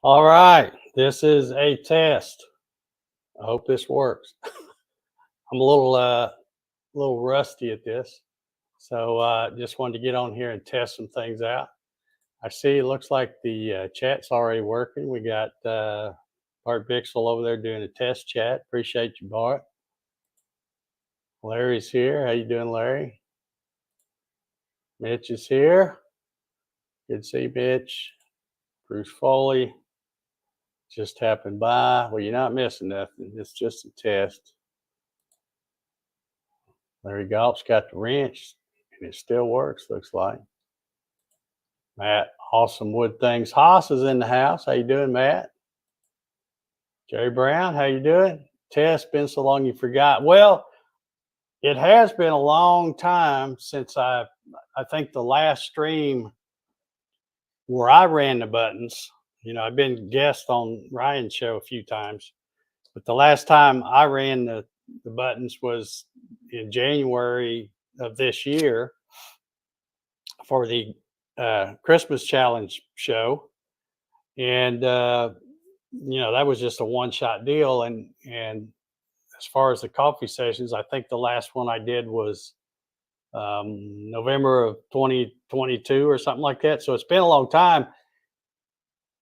All right, this is a test. I hope this works. I'm a little rusty at this, so just wanted to get on here and test some things out. I see it looks like the chat's already working. We got Bart Bixel over there doing a test chat. Appreciate you, Bart. Larry's here. How you doing, Larry? Mitch is here. Good to see Mitch. Bruce Foley just happened by. Well, you're not missing nothing. It's just a test. Larry Golf's got the wrench, and it still works, looks like. Matt, Awesome Wood Things. Haas is in the house. How you doing, Matt? Jerry Brown, how you doing? Tess, been so long you forgot. Well, it has been a long time since I think the last stream where I ran the buttons, I've been guest on Ryan's show a few times, but the last time I ran the buttons was in January of this year for the Christmas challenge show. And, that was just a one shot deal. And as far as the coffee sessions, I think the last one I did was November of 2022 or something like that. So it's been a long time.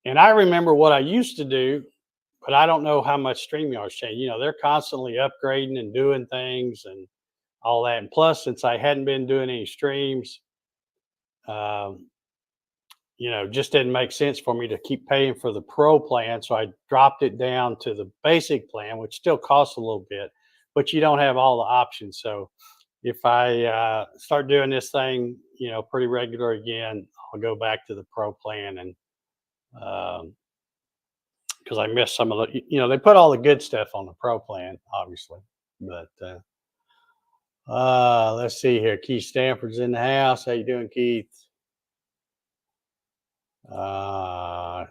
And I remember what I used to do, but I don't know how much StreamYard's changed. They're constantly upgrading and doing things and all that. And plus, since I hadn't been doing any streams, um, just didn't make sense for me to keep paying for the pro plan. So I dropped it down to the basic plan, which still costs a little bit, but you don't have all the options. So if I start doing this thing, pretty regular again, I'll go back to the pro plan. And because I missed some of the, they put all the good stuff on the pro plan, obviously. But let's see here. Keith Stanford's in the house. How you doing, Keith? Uh,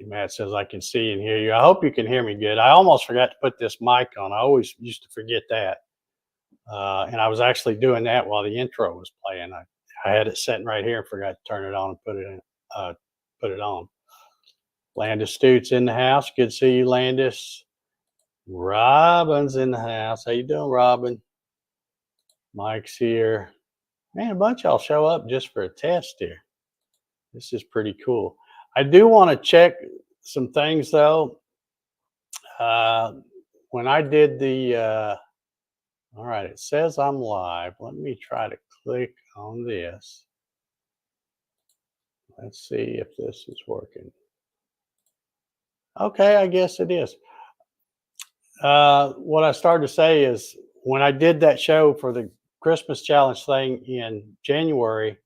Matt says, I can see and hear you. I hope you can hear me good. I almost forgot to put this mic on. I always used to forget that. And I was actually doing that while the intro was playing. I had it sitting right here and forgot to turn it on and put it on. Landis Stutes in the house. Good to see you, Landis. Robin's in the house. How you doing, Robin? Mike's here. Man, a bunch of y'all show up just for a test here. This is pretty cool. I do want to check some things though. When I did all right, it says I'm live. Let me try to click on this. Let's see if this is working. Okay, I guess it is. What I started to say is when I did that show for the Christmas challenge thing in January,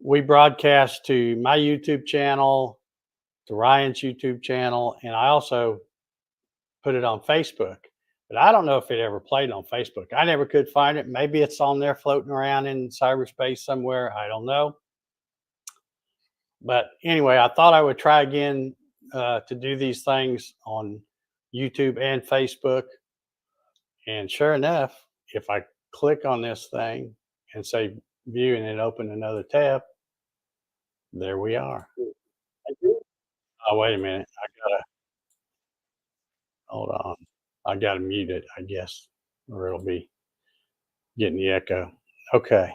we broadcast to my YouTube channel, to Ryan's YouTube channel, and I also put it on Facebook. But I don't know if it ever played on Facebook. I never could find it. Maybe it's on there floating around in cyberspace somewhere. I don't know. But anyway, I thought I would try again to do these things on YouTube and Facebook. And sure enough, if I click on this thing and say view and then open another tab, there we are. Oh, wait a minute. Hold on. I gotta mute it, I guess, or it'll be getting the echo. Okay.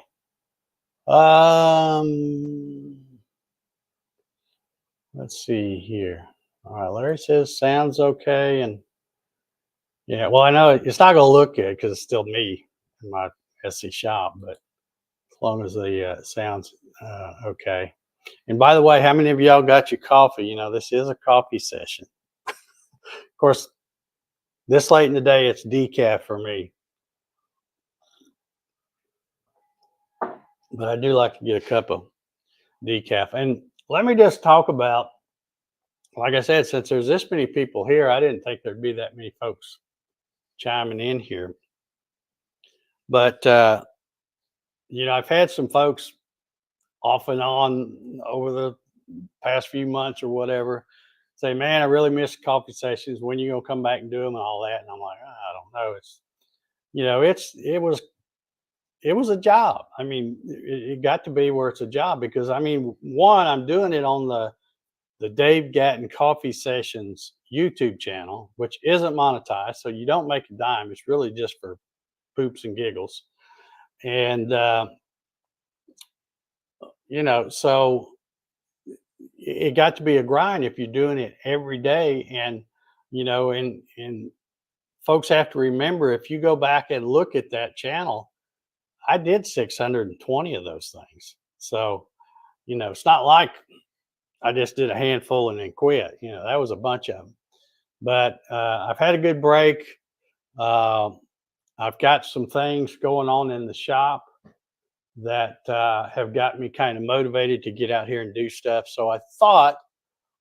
Let's see here. All right, Larry says sounds okay, and yeah, well, I know it's not gonna look good because it's still me in my Etsy shop, but as long as the sounds okay. And by the way, how many of y'all got your coffee? This is a coffee session. Of course, this late in the day, it's decaf for me. But I do like to get a cup of decaf. And let me just talk about, like I said, since there's this many people here, I didn't think there'd be that many folks chiming in here. But, I've had some folks off and on over the past few months or whatever say, man, I really miss coffee sessions. When you gonna come back and do them and all that? And I'm like, I don't know. It was a job. I mean, it got to be where it's a job because one, I'm doing it on the the Dave Gatton Coffee Sessions YouTube channel, which isn't monetized, so you don't make a dime. It's really just for poops and giggles. And so it got to be a grind if you're doing it every day. And and folks have to remember, if you go back and look at that channel, I did 620 of those things. So it's not like I just did a handful and then quit. That was a bunch of them. But I've had a good break. uh, I've got some things going on in the shop that have got me kind of motivated to get out here and do stuff. So I thought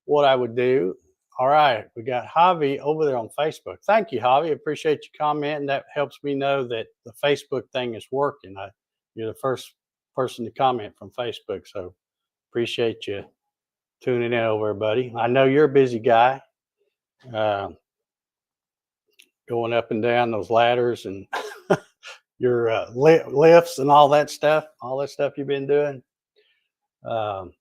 what I would do. All right, we got Javi over there on Facebook. Thank you, Javi. Appreciate you commenting. That helps me know that the Facebook thing is working. You're the first person to comment from Facebook, so appreciate you tuning in over, buddy. I know you're a busy guy, uh, going up and down those ladders and your lifts and all that stuff you've been doing. Um,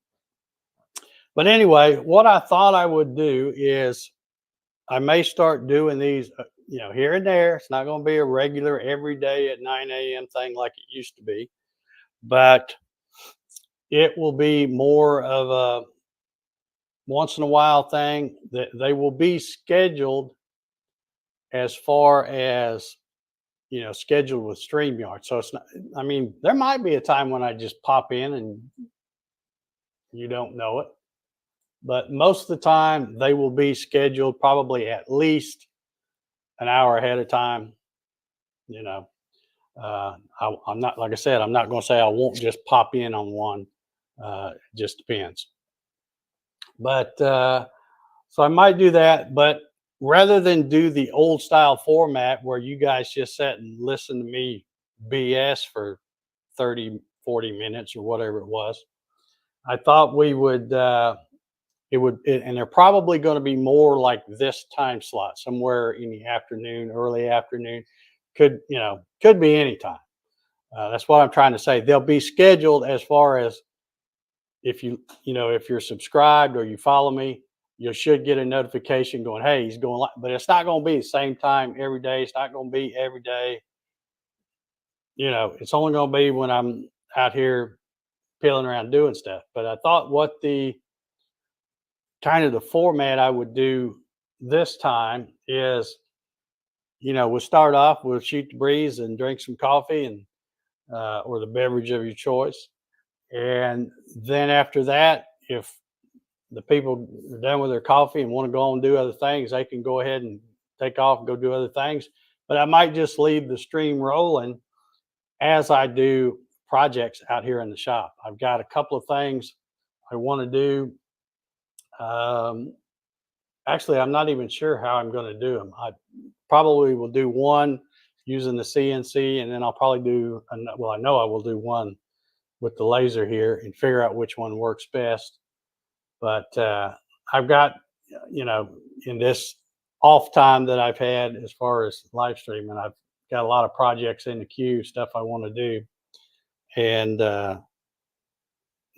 but anyway, what I thought I would do is I may start doing these, here and there. It's not going to be a regular every day at 9 a.m. thing like it used to be, but it will be more of a once in a while thing. That they will be scheduled as far as scheduled with StreamYard. So it's not. I mean, there might be a time when I just pop in and you don't know it, but most of the time they will be scheduled probably at least an hour ahead of time. I'm not, like I said, I'm not going to say I won't just pop in on one. It just depends. But so I might do that. But rather than do the old style format where you guys just sat and listen to me BS for 30, 40 minutes or whatever it was, I thought we would, and they're probably going to be more like this time slot, somewhere in the afternoon, early afternoon. Could be any time. That's what I'm trying to say. They'll be scheduled as far as if if you're subscribed or you follow me, you should get a notification going, hey, he's going live. But it's not going to be the same time every day. It's not going to be every day. It's only going to be when I'm out here peeling around doing stuff. But I thought what the kind of the format I would do this time is, we'll start off, we'll shoot the breeze and drink some coffee and or the beverage of your choice. And then after that, if the people are done with their coffee and want to go on and do other things, they can go ahead and take off and go do other things. But I might just leave the stream rolling as I do projects out here in the shop. I've got a couple of things I want to do. Actually, I'm not even sure how I'm going to do them. I probably will do one using the CNC, and then I'll probably do, well, I know I will do one with the laser here and figure out which one works best. But I've got, in this off time that I've had as far as live streaming, I've got a lot of projects in the queue, stuff I want to do. And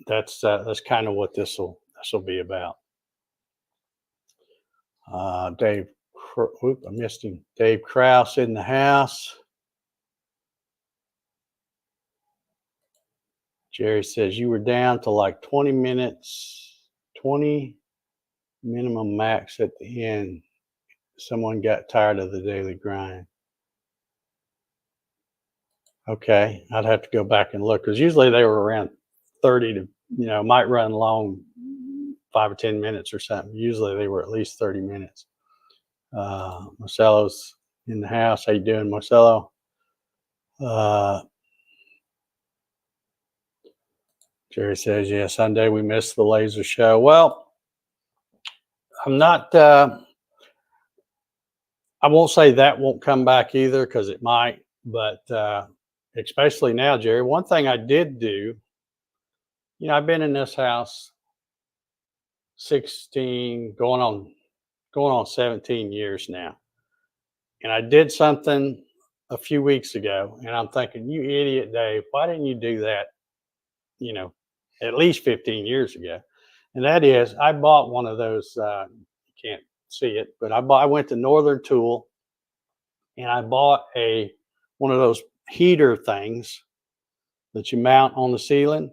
that's kind of what this will be about. Dave, I missed him. Dave Krause in the house. Jerry says you were down to like 20 minutes, 20 minimum max at the end. Someone got tired of the daily grind. Okay, I'd have to go back and look, because usually they were around 30 to, might run long 5 or 10 minutes or something. Usually they were at least 30 minutes. Marcelo's in the house. How you doing, Marcelo? Jerry says, yeah, Sunday we missed the laser show. Well, I'm not, I won't say that won't come back either, because it might, but especially now, Jerry, one thing I did do, I've been in this house 16, going on 17 years now. And I did something a few weeks ago, and I'm thinking, you idiot, Dave, why didn't you do that, at least 15 years ago? And that is, I bought one of those. You can't see it, but I went to Northern Tool and I bought a one of those heater things that you mount on the ceiling.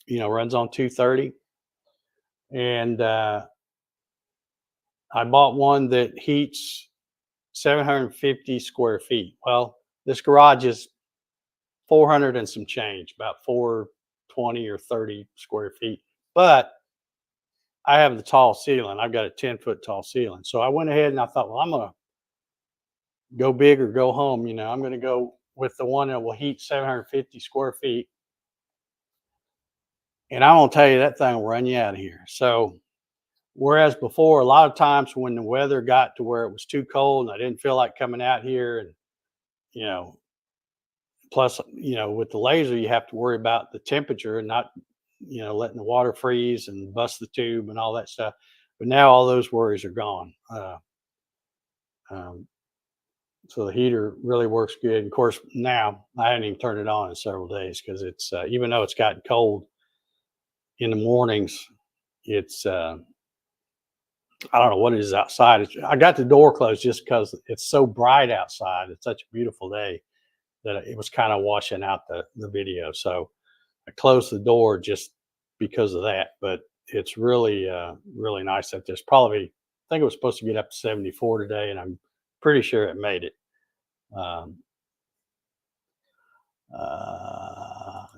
Runs on 230, and I bought one that heats 750 square feet. Well, this garage is 400 and some change, about 420 or 30 square feet. But I have the tall ceiling. I've got a 10-foot tall ceiling. So I went ahead and I thought, well, I'm going to go big or go home. I'm going to go with the one that will heat 750 square feet. And I'm going to tell you, that thing will run you out of here. So, whereas before, a lot of times when the weather got to where it was too cold and I didn't feel like coming out here, and, you know, plus, with the laser, you have to worry about the temperature and not, letting the water freeze and bust the tube and all that stuff. But now all those worries are gone. Um, so the heater really works good. And of course, now I haven't even turned it on in several days because it's, even though it's gotten cold in the mornings, it's, I don't know what it is outside. I got the door closed just because it's so bright outside. It's such a beautiful day that it was kind of washing out the video. So I closed the door just because of that. But it's really, really nice up there. It's probably, I think it was supposed to get up to 74 today, and I'm pretty sure it made it. Um,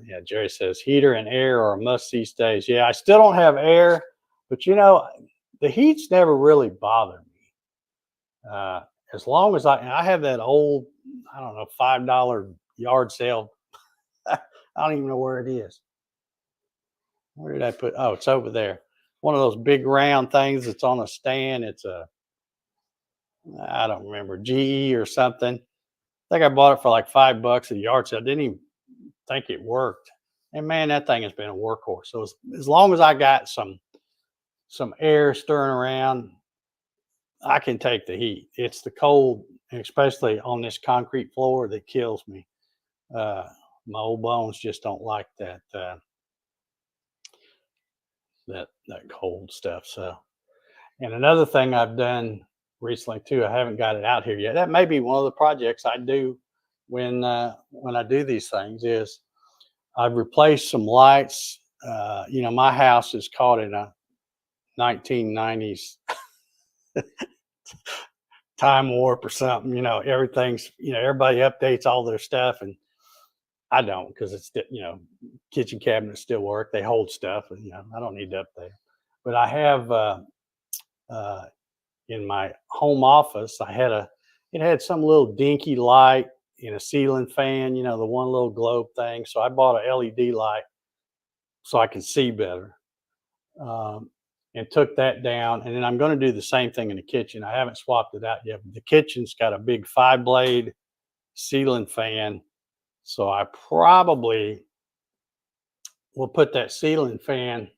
yeah, Jerry says heater and air are a must these days. Yeah, I still don't have air, but the heat's never really bothered me. As long as I have that old, I don't know, $5 yard sale. I don't even know where it is. Where did I put? Oh, it's over there. One of those big round things that's on a stand. I don't remember, GE or something. I think I bought it for like $5 at a yard sale. I didn't even think it worked. And man, that thing has been a workhorse. So as long as I got some air stirring around, I can take the heat. It's the cold, especially on this concrete floor, that kills me. My old bones just don't like that cold stuff. So, and another thing I've done recently too, I haven't got it out here yet. That may be one of the projects I do when I do these things. Is I've replaced some lights. My house is caught in a 1990s time warp or something. Everything's, everybody updates all their stuff, and I don't, because it's, kitchen cabinets still work. They hold stuff, and, I don't need to update. But I have, uh, in my home office, it had some little dinky light in a ceiling fan, the one little globe thing. So I bought a LED light so I can see better. Um, and took that down. And then I'm going to do the same thing in the kitchen. I haven't swapped it out yet, but the kitchen's got a big 5-blade ceiling fan. So I probably will put that ceiling fan,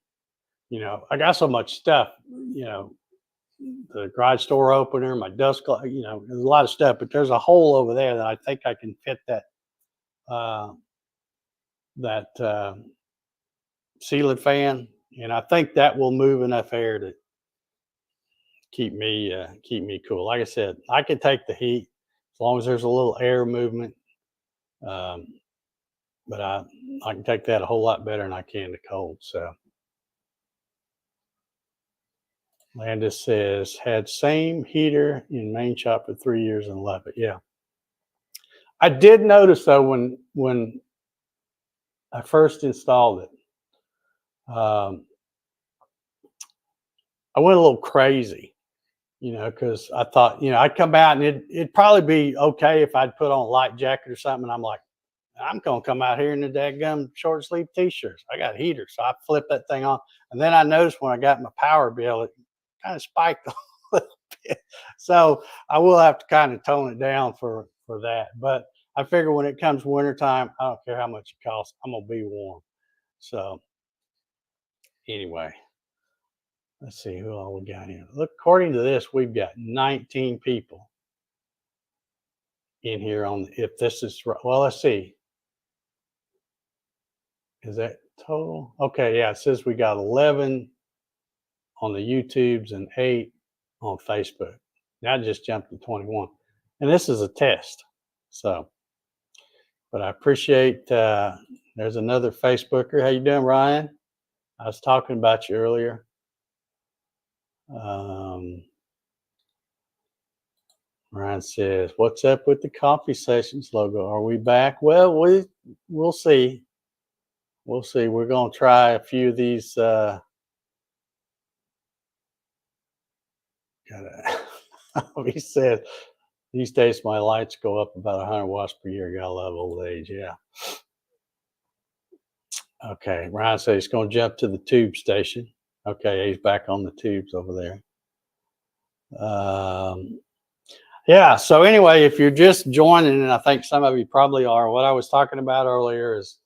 I got so much stuff, the garage door opener, my dust, there's a lot of stuff, but there's a hole over there that I think I can fit uh, that ceiling fan. And I think that will move enough air to keep me cool. Like I said, I can take the heat as long as there's a little air movement. Um, but I can take that a whole lot better than I can the cold. So Landis says had same heater in main shop for 3 years and love it. Yeah, I did notice though when I first installed it, um, I went a little crazy. Because I thought, I'd come out and it'd probably be okay if I'd put on a light jacket or something. And I'm like, I'm gonna come out here in the dadgum short sleeve t-shirts. I got a heater, so I flipped that thing on. And then I noticed when I got my power bill, it kind of spiked a little bit. So I will have to kind of tone it down for that. But I figure when it comes wintertime, I don't care how much it costs, I'm gonna be warm. So anyway. Let's see who all we got here. Look, according to this, we've got 19 people in here on, if this is right. Well, let's see. Is that total? Okay, yeah, it says we got 11 on the YouTubes and 8 on Facebook. Now I just jumped to 21. And this is a test. So, but I appreciate, there's another Facebooker. How you doing, Ryan? I was talking about you earlier. Ryan says, "What's up with the coffee sessions logo? Are we back?" Well, we'll see. We'll see. We're gonna try a few of these. He said, "These days my lights go up about 100 watts per year. Gotta love old age." Yeah. Okay. Ryan says he's gonna jump to the tube station. Okay, he's back on the tubes over there. Yeah. So anyway, if you're just joining, and I think some of you probably are, what I was talking about earlier is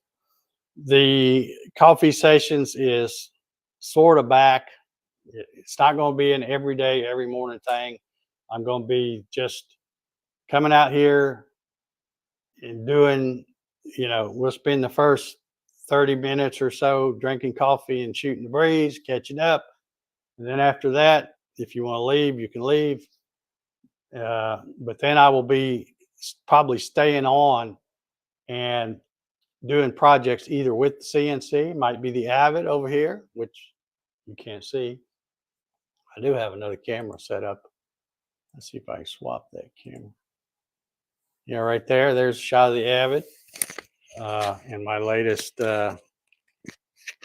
the coffee sessions is sort of back. It's not going to be an everyday, every morning thing. I'm going to be just coming out here and doing, we'll spend the first 30 minutes or so drinking coffee and shooting the breeze, catching up. And then after that, if you want to leave, you can leave. But then I will be probably staying on and doing projects either with the CNC, might be the Avid over here, which you can't see. I do have another camera set up. Let's see if I can swap that camera. Yeah, right there. There's a shot of the Avid, and my latest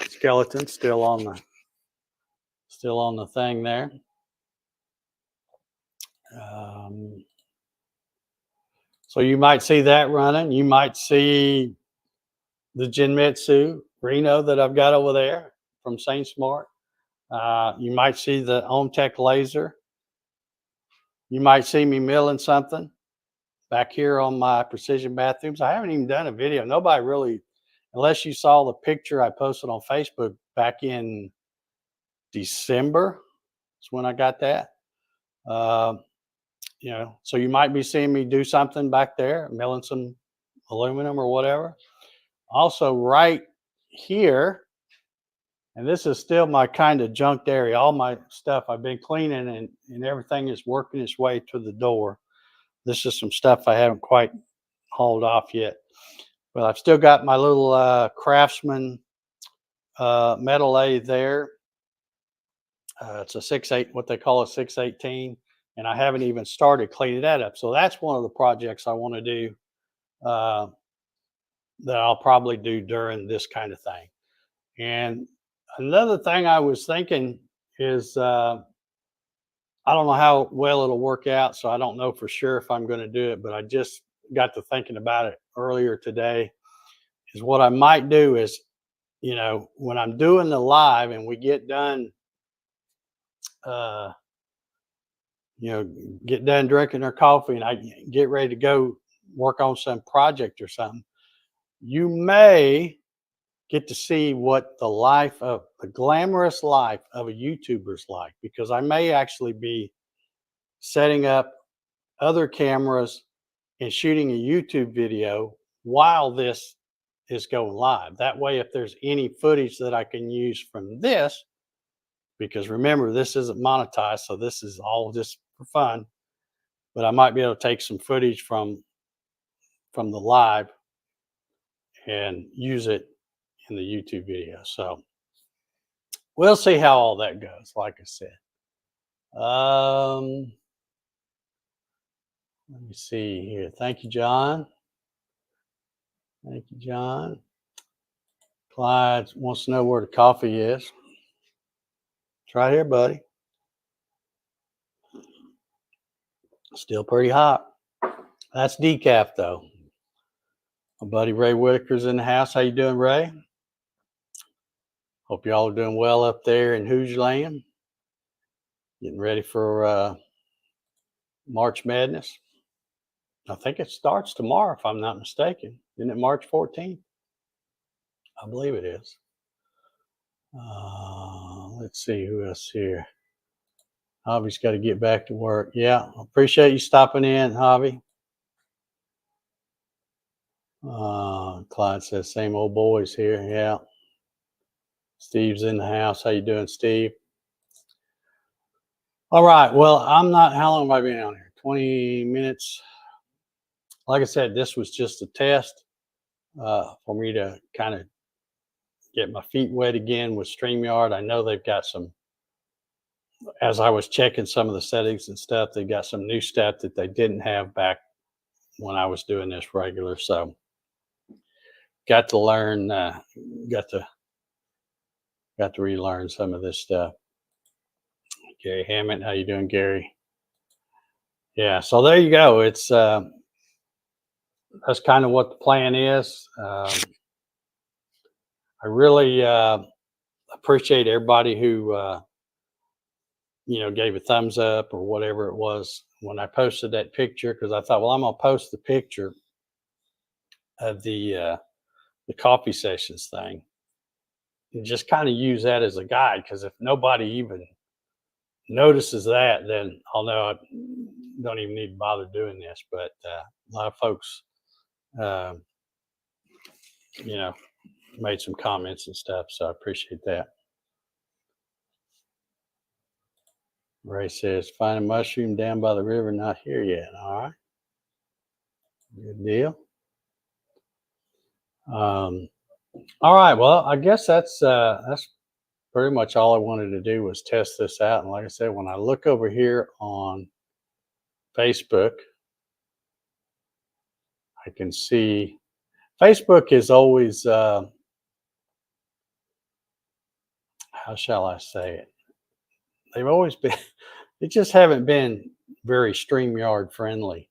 skeleton still on the thing there. So you might see that running. You might see the Genmitsu Reno that I've got over there from Saint Smart. You might see the OhmTech laser. You might see me milling something back here on my precision bathrooms. I haven't even done a video. Nobody really, unless you saw the picture I posted on Facebook back in December, is when I got that. So you might be seeing me do something back there, milling some aluminum or whatever. Also, right here, and this is still my kind of junked area. All my stuff I've been cleaning, and everything is working its way to the door. This is some stuff I haven't quite hauled off yet. But I've still got my little Craftsman metal lathe there. It's a 6/8, what they call a 618, and I haven't even started cleaning that up. So that's one of the projects I want to do that I'll probably do during this kind of thing. And another thing I was thinking is I don't know how well it'll work out, so I don't know for sure if I'm going to do it, but I just got to thinking about it earlier today. Is what I might do is, when I'm doing the live and we get done, get done drinking our coffee and I get ready to go work on some project or something, you may get to see what the glamorous life of a YouTuber's like, because I may actually be setting up other cameras and shooting a YouTube video while this is going live. That way, if there's any footage that I can use from this, because remember, this isn't monetized, so this is all just for fun, but I might be able to take some footage from the live and use it in the YouTube video. So we'll see how all that goes, like I said. Let me see here. Thank you, John. Thank you, John. Clyde wants to know where the coffee is. It's right here, buddy. Still pretty hot. That's decaf, though. My buddy Ray Whitaker's in the house. How you doing, Ray? Hope y'all are doing well up there in Hoosier Land. Getting ready for March Madness. I think it starts tomorrow, if I'm not mistaken. Isn't it March 14th? I believe it is. Let's see who else here. Javi's got to get back to work. Yeah, appreciate you stopping in, Javi. Clyde says, same old boys here. Yeah. Steve's in the house. How you doing, Steve? All right. Well, I'm not. How long have I been on here? 20 minutes. Like I said, this was just a test for me to kind of get my feet wet again with StreamYard. I know they've got some. As I was checking some of the settings and stuff, they got some new stuff that they didn't have back when I was doing this regular. So got to learn. Got to got to relearn some of this stuff. Gary Hammond, how you doing, Gary? Yeah. So there you go. It's that's kind of what the plan is. I really appreciate everybody who gave a thumbs up or whatever it was when I posted that picture, because I thought, well, I'm gonna post the picture of the coffee sessions thing and just kind of use that as a guide, because if nobody even notices that, then I'll know I don't even need to bother doing this. But a lot of folks, um, you know, made some comments and stuff, so I appreciate that. Ray says, find a mushroom down by the river, not here yet. All right. Good deal. All right. Well, I guess that's pretty much all I wanted to do was test this out. And like I said, when I look over here on Facebook, I can see Facebook is always, how shall I say it? They've always been, they just haven't been very StreamYard friendly.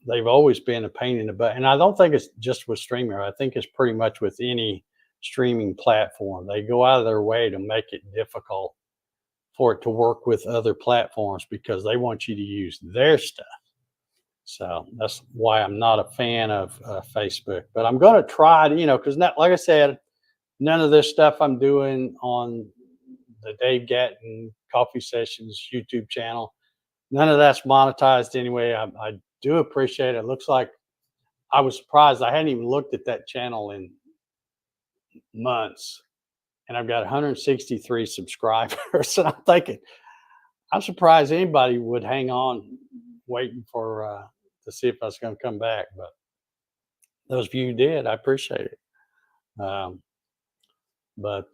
They've always been a pain in the butt. And I don't think it's just with StreamYard. I think it's pretty much with any streaming platform. They go out of their way to make it difficult for it to work with other platforms because they want you to use their stuff. So that's why I'm not a fan of Facebook. But I'm going to try to, because like I said, none of this stuff I'm doing on the Dave Gatton Coffee Sessions YouTube channel, none of that's monetized anyway. I do appreciate it. It looks like I was surprised. I hadn't even looked at that channel in months, and I've got 163 subscribers. And I'm thinking, I'm surprised anybody would hang on waiting for to see if I was going to come back. But those of you who did, I appreciate it. But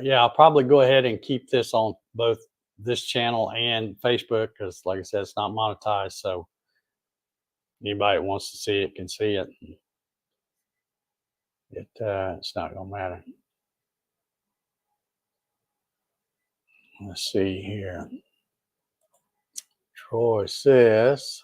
yeah, I'll probably go ahead and keep this on both this channel and Facebook, because like I said, it's not monetized. So anybody that wants to see it can see it. It's not gonna matter. Let's see here. Troy says,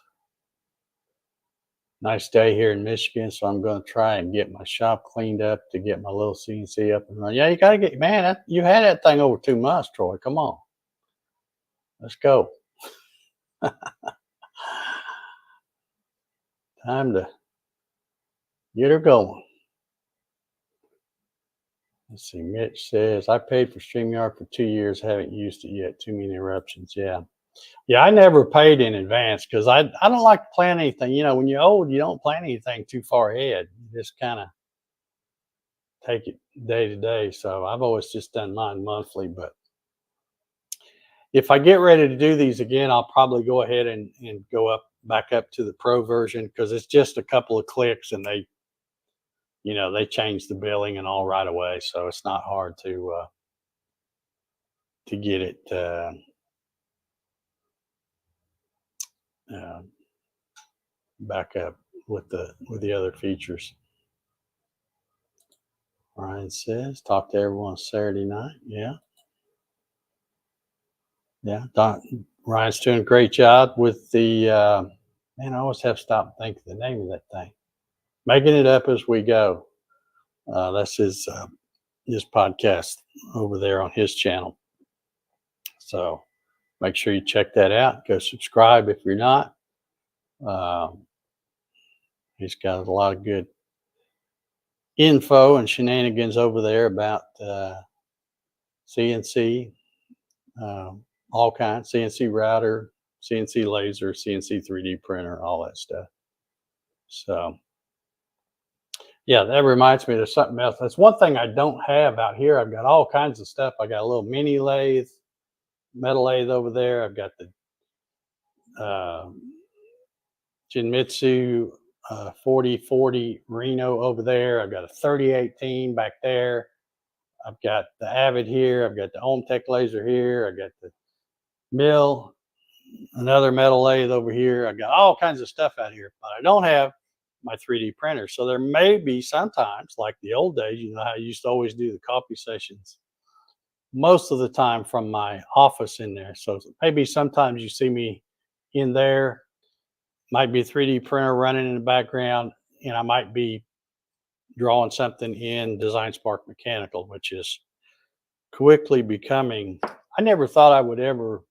nice day here in Michigan, so I'm going to try and get my shop cleaned up to get my little CNC up and running. Yeah, you got to get, man, you had that thing over 2 months, Troy. Come on. Let's go. Time to get her going. Let's see. Mitch says, I paid for StreamYard for 2 years. Haven't used it yet. Too many interruptions. Yeah. Yeah, I never paid in advance because I don't like to plan anything. When you're old, you don't plan anything too far ahead. You just kind of take it day to day. So I've always just done mine monthly. But if I get ready to do these again, I'll probably go ahead and go back up to the pro version, because it's just a couple of clicks and they change the billing and all right away. So it's not hard to get it back up with the other features. Ryan says, talk to everyone Saturday night. Yeah. Ryan's doing a great job with the man. I always have to stop and think of the name of that thing. Making it up as we go. That's his podcast over there on his channel. So make sure you check that out. Go subscribe if you're not. He's got a lot of good info and shenanigans over there about CNC, all kinds, CNC router, CNC laser, CNC 3D printer, all that stuff. So yeah, that reminds me, there's something else. That's one thing I don't have out here. I've got all kinds of stuff. I got a little mini lathe. metal lathe over there. I've got the Jinmitsu 4040 Reno over there. I've got a 3018 back there. I've got the Avid here. I've got the Ohmtech laser here. I got the mill, another metal lathe over here. I got all kinds of stuff out here, but I don't have my 3D printer. So there may be sometimes, like the old days, you know how I used to always do the coffee sessions most of the time from my office in there. So maybe sometimes you see me in there, might be a 3D printer running in the background, and I might be drawing something in Design Spark Mechanical, which is quickly becoming, I never thought I would ever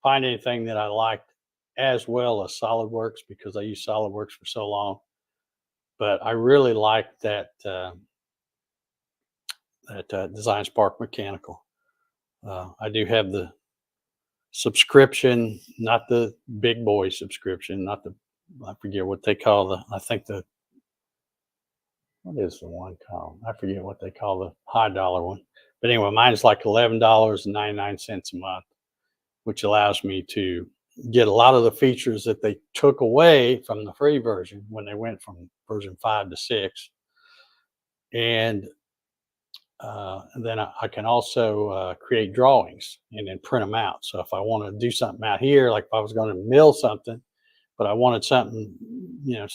find anything that I liked as well as SolidWorks because I used SolidWorks for so long. But I really like that Design Spark Mechanical. I do have the subscription, not the big boy subscription, not the, I forget what they call the, I think the, what is the one called? I forget what they call the high dollar one. But anyway, mine is like $11.99 a month, which allows me to get a lot of the features that they took away from the free version when they went from version 5 to 6. And then I can also create drawings and then print them out. So if I want to do something out here, like if I was going to mill something, but I wanted something, you know,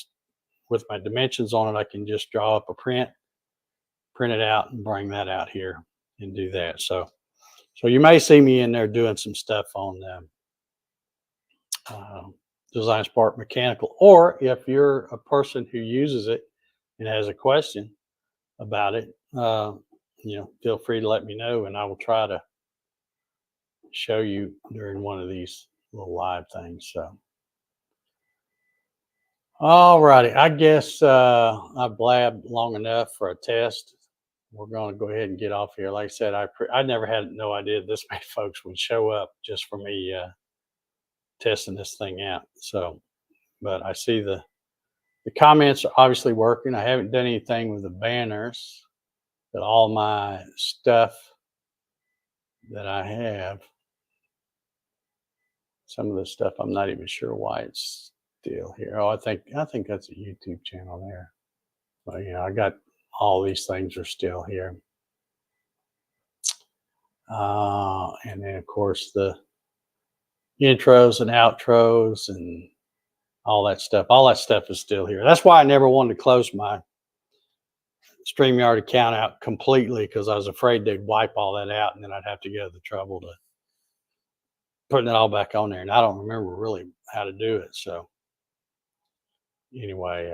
with my dimensions on it, I can just draw up a print it out and bring that out here and do that. So you may see me in there doing some stuff on Design Spark Mechanical, or if you're a person who uses it and has a question about it, you know, feel free to let me know, and I will try to show you during one of these little live things. So, all righty, I guess I blabbed long enough for a test. We're going to go ahead and get off here. Like I said, I never had no idea this many folks would show up just for me testing this thing out. So, but I see the comments are obviously working. I haven't done anything with the banners, but all my stuff that I have, some of the stuff I'm not even sure why it's still here. Oh, I think that's a YouTube channel there. But you know, I got all these things are still here. And then of course the intros and outros and all that stuff. All that stuff is still here. That's why I never wanted to close my StreamYard account out completely, because I was afraid they'd wipe all that out and then I'd have to go to the trouble to putting it all back on there. And I don't remember really how to do it. So anyway,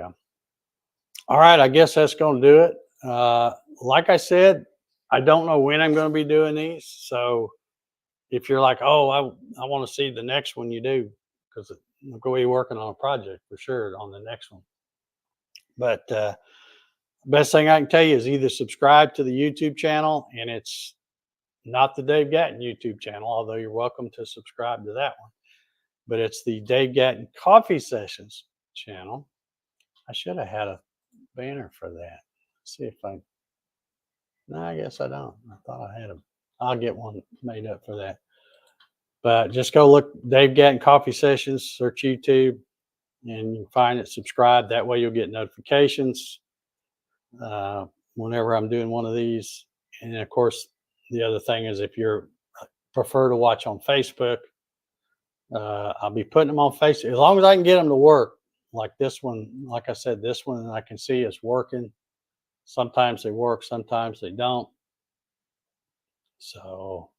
all right, I guess that's going to do it. Like I said, I don't know when I'm going to be doing these. So if you're like, oh, I want to see the next one you do, because I'm going to be working on a project for sure on the next one. But best thing I can tell you is either subscribe to the YouTube channel, and it's not the Dave Gatton YouTube channel, although you're welcome to subscribe to that one. But it's the Dave Gatton Coffee Sessions channel. I should have had a banner for that. Let's see if no, I guess I don't. I thought I had I'll get one made up for that. But just go look Dave Gatton Coffee Sessions, search YouTube, and you can find it, subscribe. That way you'll get notifications whenever I'm doing one of these. And of course, the other thing is if you prefer to watch on Facebook, I'll be putting them on Facebook as long as I can get them to work. Like this one, like I said, this one I can see it's working. Sometimes they work, sometimes they don't. So,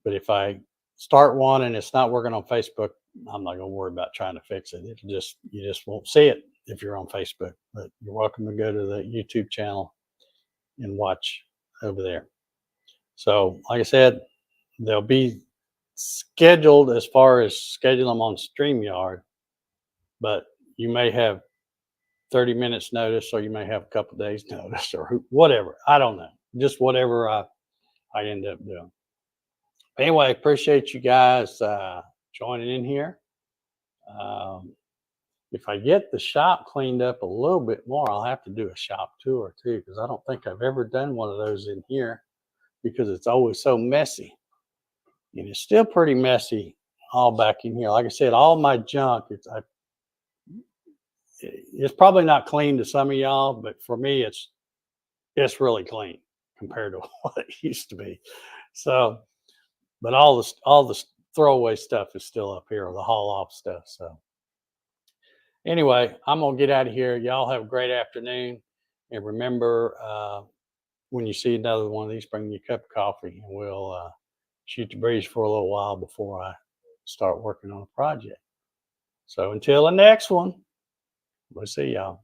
but if I start one and it's not working on Facebook, I'm not going to worry about trying to fix it. You just won't see it if you're on Facebook. But you're welcome to go to the YouTube channel and watch over there. So, like I said, they'll be scheduled as far as schedule them on StreamYard, but you may have 30 minutes notice, or you may have a couple days notice, or whatever. I don't know. Just whatever I end up doing. Anyway, appreciate you guys joining in here. If I get the shop cleaned up a little bit more, I'll have to do a shop tour too, because I don't think I've ever done one of those in here because it's always so messy. And it's still pretty messy all back in here. Like I said, all my junk, it's probably not clean to some of y'all, but for me, it's really clean compared to what it used to be. So, but all the throwaway stuff is still up here, the haul off stuff. So anyway, I'm gonna get out of here. Y'all have a great afternoon, and remember, when you see another one of these, bring you a cup of coffee, and we'll shoot the breeze for a little while before I start working on a project. So until the next one, we'll see y'all.